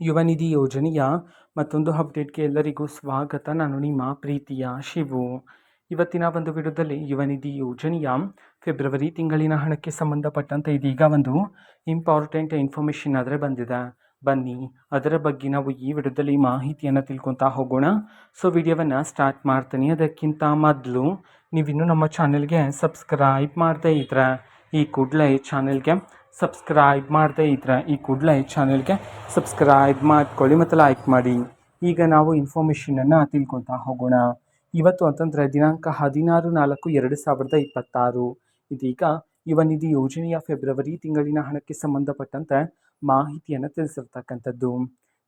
ಯುವ ನಿಧಿ ಯೋಜನೆಯ ಮತ್ತೊಂದು ಅಪ್ಡೇಟ್ಗೆ ಎಲ್ಲರಿಗೂ ಸ್ವಾಗತ. ನಾನು ನಿಮ್ಮ ಪ್ರೀತಿಯ ಶಿವು. ಇವತ್ತಿನ ಒಂದು ವಿಡಿಯೋದಲ್ಲಿ ಯುವ ನಿಧಿ ಯೋಜನೆಯ ಫೆಬ್ರವರಿ ತಿಂಗಳಿನ ಹಣಕ್ಕೆ ಸಂಬಂಧಪಟ್ಟಂತೆ ಇದೀಗ ಒಂದು ಇಂಪಾರ್ಟೆಂಟ್ ಇನ್ಫಾರ್ಮೇಷನ್ ಆದರೆ ಬಂದಿದೆ. ಬನ್ನಿ ಅದರ ಬಗ್ಗೆ ನಾವು ಈ ವಿಡಿಯೋದಲ್ಲಿ ಮಾಹಿತಿಯನ್ನು ತಿಳ್ಕೊತಾ ಹೋಗೋಣ. ಸೊ ವಿಡಿಯೋವನ್ನು ಸ್ಟಾರ್ಟ್ ಮಾಡ್ತೀನಿ. ಅದಕ್ಕಿಂತ ಮೊದಲು ನೀವಿನ್ನೂ ನಮ್ಮ ಚಾನೆಲ್ಗೆ ಸಬ್ಸ್ಕ್ರೈಬ್ ಮಾಡದೇ ಇದ್ರೆ ಈ ಕೂಡಲೇ ಸಬ್ಸ್ಕ್ರೈಬ್ ಮಾಡ್ಕೊಳ್ಳಿ ಮತ್ತು ಲೈಕ್ ಮಾಡಿ. ಈಗ ನಾವು ಇನ್ಫಾರ್ಮೇಷನನ್ನು ತಿಳ್ಕೊತಾ ಹೋಗೋಣ. ಇವತ್ತು ಅಂತಂದರೆ ದಿನಾಂಕ 16/4/2026. ಇದೀಗ ಯುವ ನಿಧಿ ಯೋಜನೆಯ ಫೆಬ್ರವರಿ ತಿಂಗಳಿನ ಹಣಕ್ಕೆ ಸಂಬಂಧಪಟ್ಟಂತೆ ಮಾಹಿತಿಯನ್ನು ತಿಳಿಸಿರ್ತಕ್ಕಂಥದ್ದು.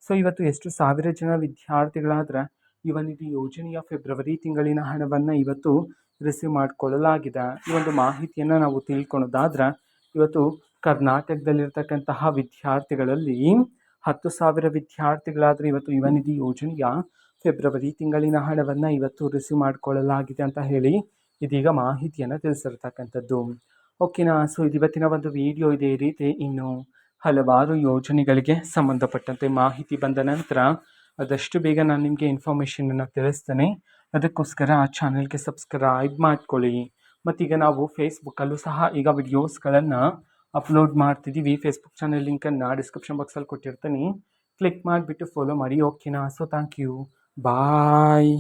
ಸೊ ಇವತ್ತು ಎಷ್ಟು ಸಾವಿರ ಜನ ವಿದ್ಯಾರ್ಥಿಗಳಾದರೆ ಯುವ ನಿಧಿ ಯೋಜನೆಯ ಫೆಬ್ರವರಿ ತಿಂಗಳಿನ ಹಣವನ್ನು ಇವತ್ತು ರಿಸೀವ್ ಮಾಡಿಕೊಳ್ಳಲಾಗಿದೆ. ಈ ಒಂದು ಮಾಹಿತಿಯನ್ನು ನಾವು ತಿಳ್ಕೊಳೋದಾದ್ರೆ ಇವತ್ತು ಕರ್ನಾಟಕದಲ್ಲಿರ್ತಕ್ಕಂತಹ ವಿದ್ಯಾರ್ಥಿಗಳಲ್ಲಿ 10,000 ವಿದ್ಯಾರ್ಥಿಗಳಾದರೆ ಇವತ್ತು ಯುವ ನಿಧಿ ಯೋಜನೆಯ ಫೆಬ್ರವರಿ ತಿಂಗಳಿನ ಹಣವನ್ನು ಇವತ್ತು ರಿಸೀವ್ ಮಾಡಿಕೊಳ್ಳಲಾಗಿದೆ ಅಂತ ಹೇಳಿ ಇದೀಗ ಮಾಹಿತಿಯನ್ನು ತಿಳಿಸಿರ್ತಕ್ಕಂಥದ್ದು. ಓಕೆನಾ. ಸೊ ಇವತ್ತಿನ ಒಂದು ವಿಡಿಯೋ ಇದೇ ರೀತಿ ಇನ್ನು ಹಲವಾರು ಯೋಜನೆಗಳಿಗೆ ಸಂಬಂಧಪಟ್ಟಂತೆ ಮಾಹಿತಿ ಬಂದ ನಂತರ ಆದಷ್ಟು ಬೇಗ ನಾನು ನಿಮಗೆ ಇನ್ಫಾರ್ಮೇಷನನ್ನು ತಿಳಿಸ್ತೇನೆ. ಅದಕ್ಕೋಸ್ಕರ ಆ ಚಾನಲ್ಗೆ ಸಬ್ಸ್ಕ್ರೈಬ್ ಮಾಡ್ಕೊಳ್ಳಿ. ಮತ್ತೀಗ ನಾವು ಫೇಸ್ಬುಕ್ಕಲ್ಲೂ ಸಹ ಈಗ ವಿಡಿಯೋಸ್ಗಳನ್ನು ಅಪ್ಲೋಡ್ ಮಾಡ್ತಿದ್ದೀವಿ. ಫೇಸ್ಬುಕ್ ಚಾನಲ್ ಲಿಂಕನ್ನು ಡಿಸ್ಕ್ರಿಪ್ಷನ್ ಬಾಕ್ಸಲ್ಲಿ ಕೊಟ್ಟಿರ್ತೀನಿ. ಕ್ಲಿಕ್ ಮಾಡಿಬಿಟ್ಟು ಫಾಲೋ ಮಾಡಿ. ಓಕೆನಾ. So thank you. ಬಾಯ್.